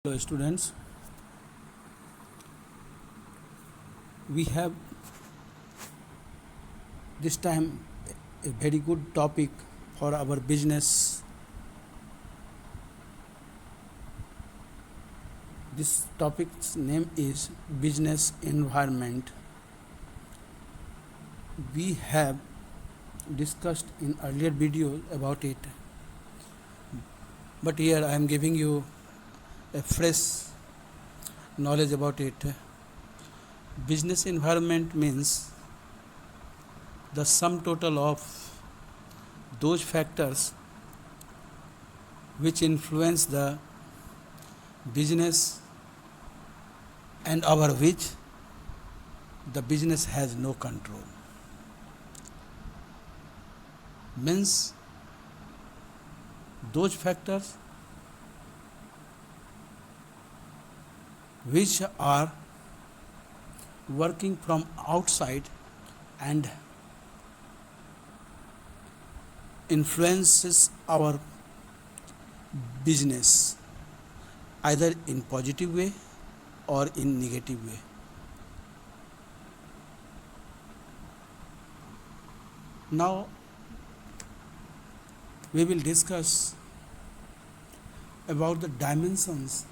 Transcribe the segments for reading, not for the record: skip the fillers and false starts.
Hello students, we have this time a very good topic for our business. This topic's name is business environment. We have discussed in earlier videos about it, but here I am giving you a fresh knowledge about it. Business environment means the sum total of those factors which influence the business and over which the business has no control. Means those factors which are working from outside and influences our business either in positive way or in negative way. Now we will discuss about the dimensions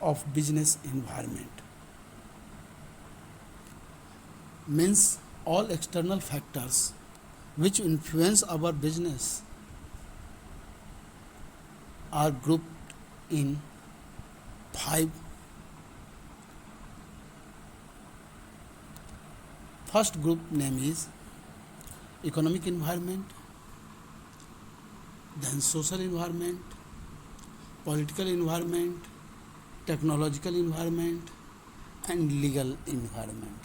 of business environment. Means all external factors which influence our business are grouped in 5. First group name is economic environment, then social environment, political environment, technological environment, and legal environment.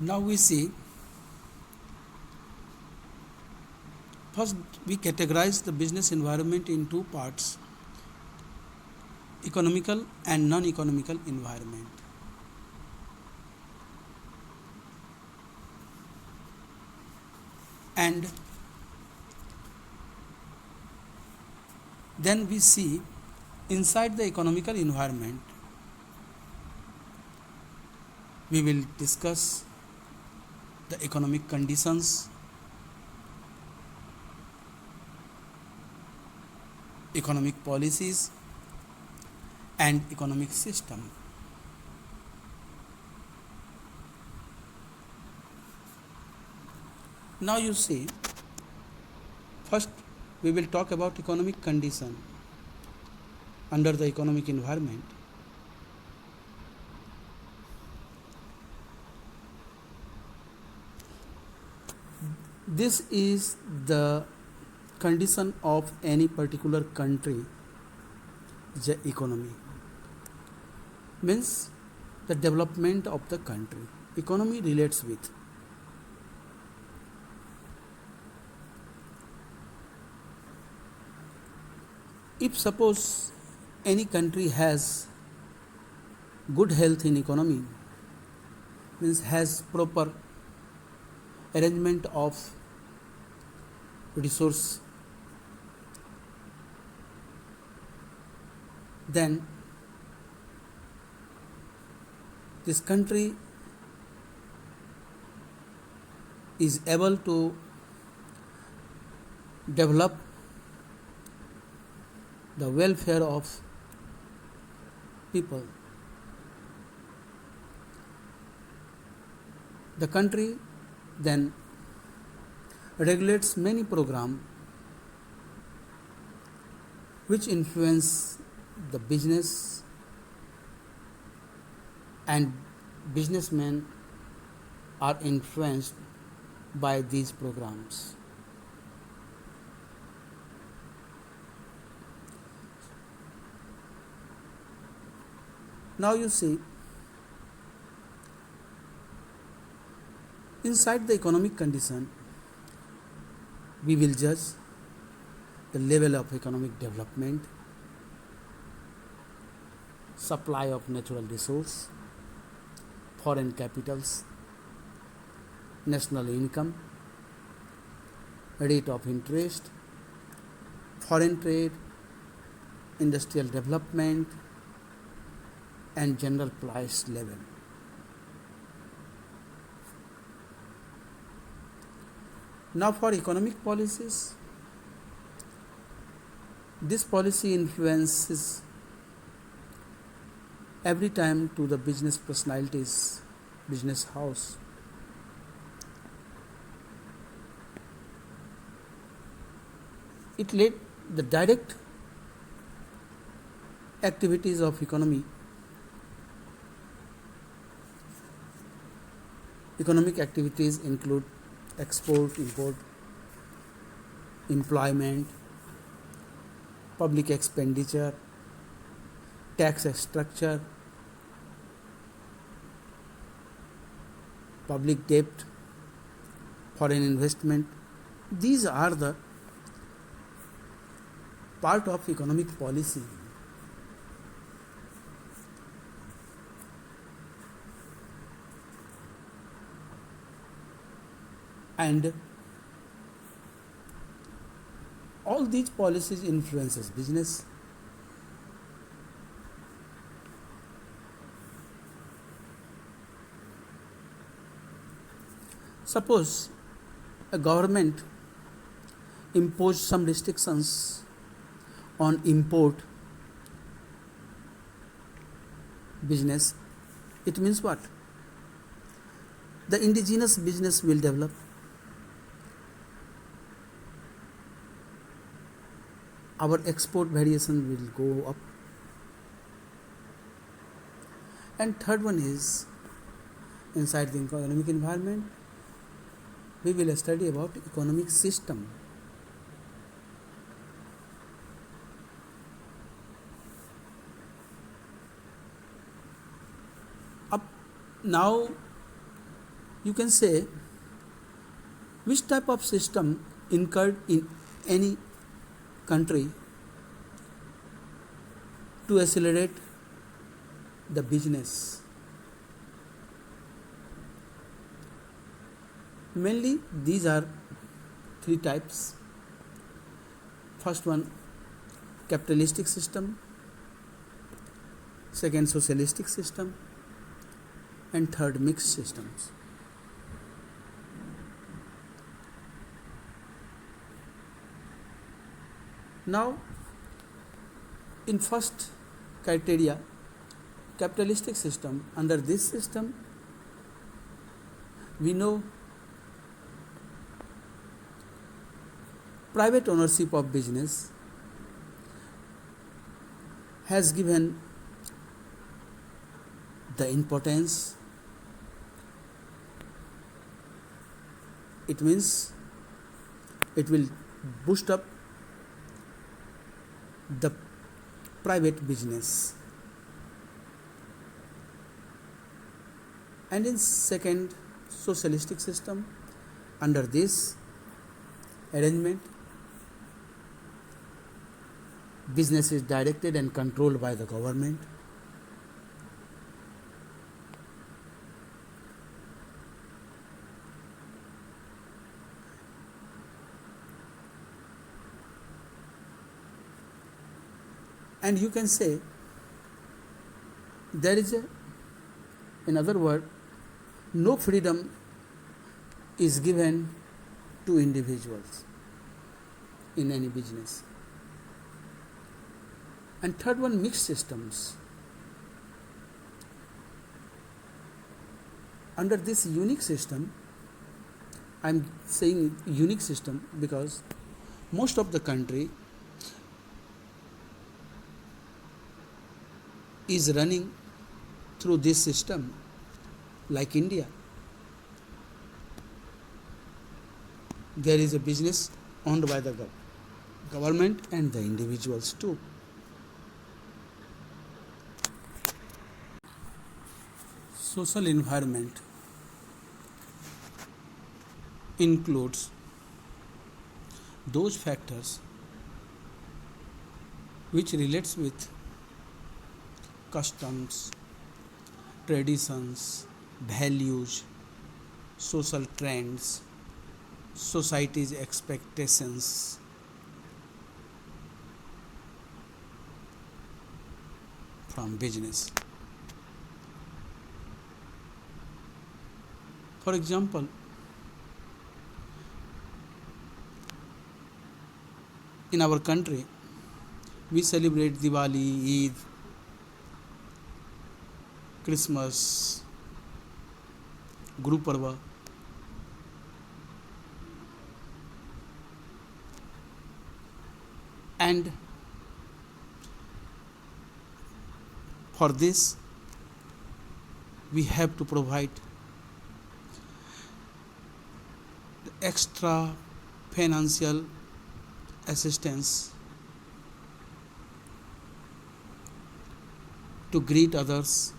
Now we see, first we categorize the business environment in two parts: economical and non-economical environment. And then we see inside the economical environment, we will discuss the economic conditions, economic policies, and economic system. Now you see, first we will talk about economic condition under the economic environment. This is the condition of any particular country, the economy. Means the development of the country. Economy relates with. If suppose any country has good health in economy, means has proper arrangement of resource, then this country is able to develop the welfare of people. The country then regulates many programs which influence the business, and businessmen are influenced by these programs. Now you see, inside the economic condition, we will judge the level of economic development, supply of natural resource, foreign capitals, national income, rate of interest, foreign trade, industrial development, and general price level. Now for economic policies, this policy influences every time to the business personalities, business house. It led the direct activities of economy. Economic activities include export, import, employment, public expenditure, tax structure, public debt, foreign investment. These are the part of economic policy. And all these policies influences business. Suppose a government imposed some restrictions on import business. It means what? The indigenous business will develop. Our export variation will go up. And third one is, inside the economic environment, we will study about economic system. Now you can say which type of system incurred in any country to accelerate the business. Mainly these are three types. First one, capitalistic system, second, socialistic system, and third, mixed systems. Now, in first criteria, capitalistic system, under this system, we know private ownership of business has given the importance. It means it will boost up the private business. And in second, socialistic system, under this arrangement, business is directed and controlled by the government. And you can say there is in other words, no freedom is given to individuals in any business. And third one, mixed systems. Under this unique system, I am saying unique system because most of the country is running through this system, like India. There is a business owned by the government and the individuals too. Social environment includes those factors which relates with customs, traditions, values, social trends, society's expectations from business. For example, in our country, we celebrate Diwali, Eid, Christmas, Guru Parva, and for this we have to provide extra financial assistance to greet others,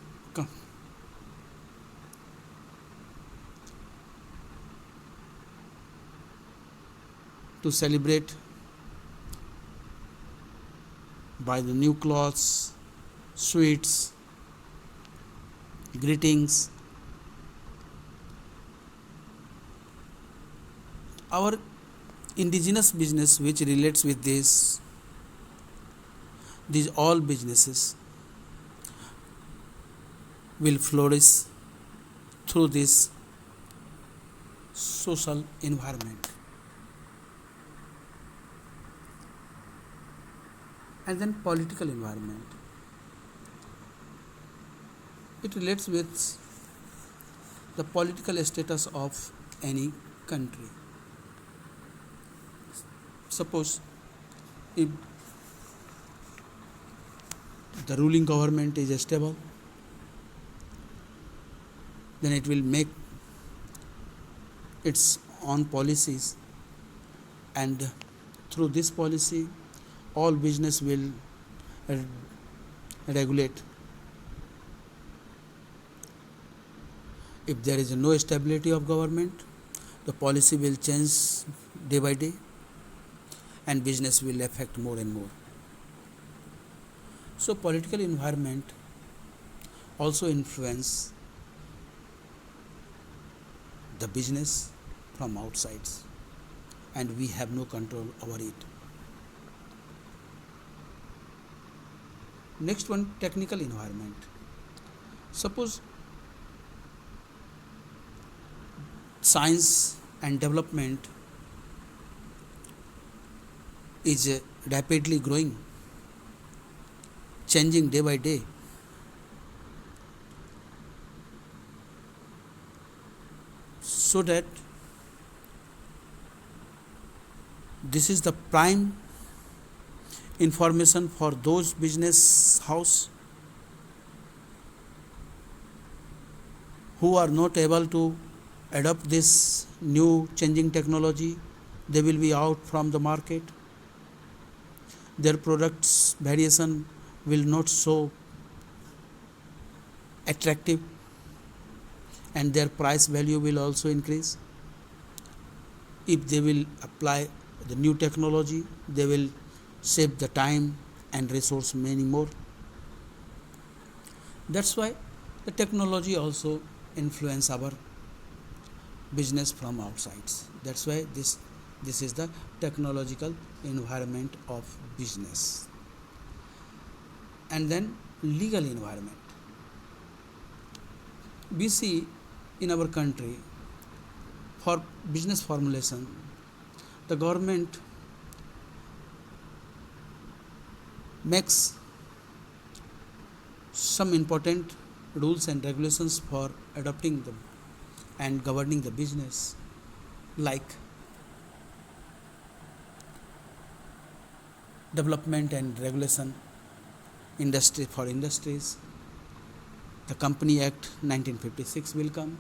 to celebrate by the new clothes, sweets, greetings. Our indigenous business which relates with this, these all businesses will flourish through this social environment. And then political environment. It relates with the political status of any country. Suppose if the ruling government is stable, then it will make its own policies, and through this policy all business will regulate. If there is no stability of government, the policy will change day by day and business will affect more and more. So political environment also influence the business from outside, and we have no control over it. Next one, technical environment. Suppose science and development is rapidly growing, changing day by day. So that this is the prime information for those business house who are not able to adopt this new changing technology. They will be out from the market. Their products variation will not so attractive, and their price value will also increase. If they will apply the new technology, they will save the time and resource many more. That's why the technology also influence our business from outside. That's why this is the technological environment of business. And then legal environment. We see in our country, for business formulation, the government makes some important rules and regulations for adopting them and governing the business, like development and regulation industry for industries. The Company Act 1956 will come.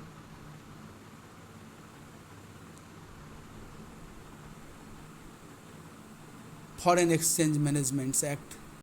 Foreign Exchange Management Act